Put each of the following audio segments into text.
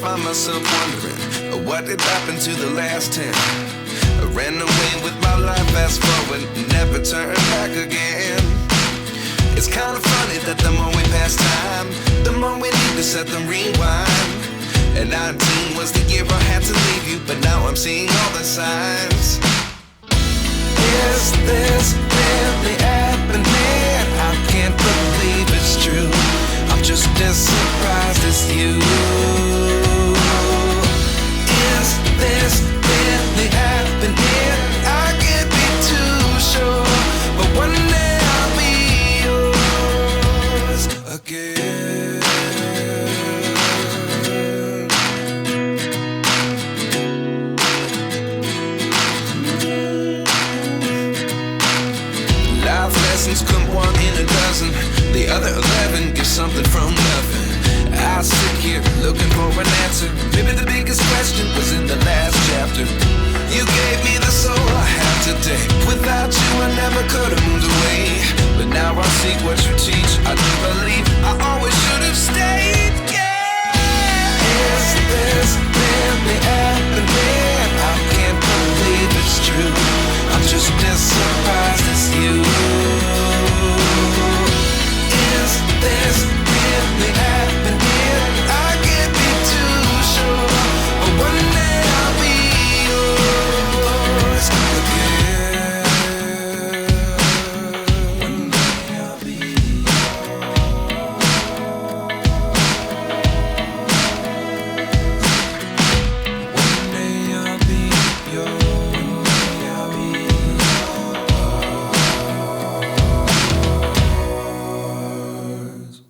find myself wondering what did happen to the last 10. I ran away with my life, fast forward, never turn back again. It's kind of funny that the more we pass time, the more we need to set them rewind. And 19 was the year I had to leave you, but now I'm seeing all the signs. Is this really happening? I can't believe it's true. I'm just as surprised as you. Is this really happening? I can't be too sure, but one day I'll be yours again. Life lessons come one in a dozen. The other 11 get something from nothing. I sit here looking for an answer. Maybe the biggest question was in the last chapter. You gave me the soul I have today. Without you I never could have moved away. But now I see what you teach. I do believe I always should have stayed. Yeah. Is this really happening? I can't believe it's true. I'm just as surprised as you. Is this really happening? I can't be too sure, but one day I'll be yours again. One day I'll be yours. One day I'll be yours. One day I'll be yours.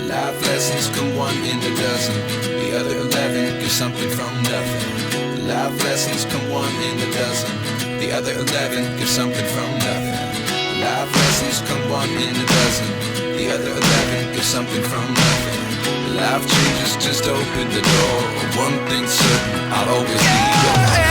Life lessons come one in a dozen. The other 11 get something from nothing. Life lessons come one in a dozen. The other 11 get something from nothing. Life lessons come one in a dozen. The other 11 get something from nothing. Life changes just open the door. One thing's certain, I'll always be yours.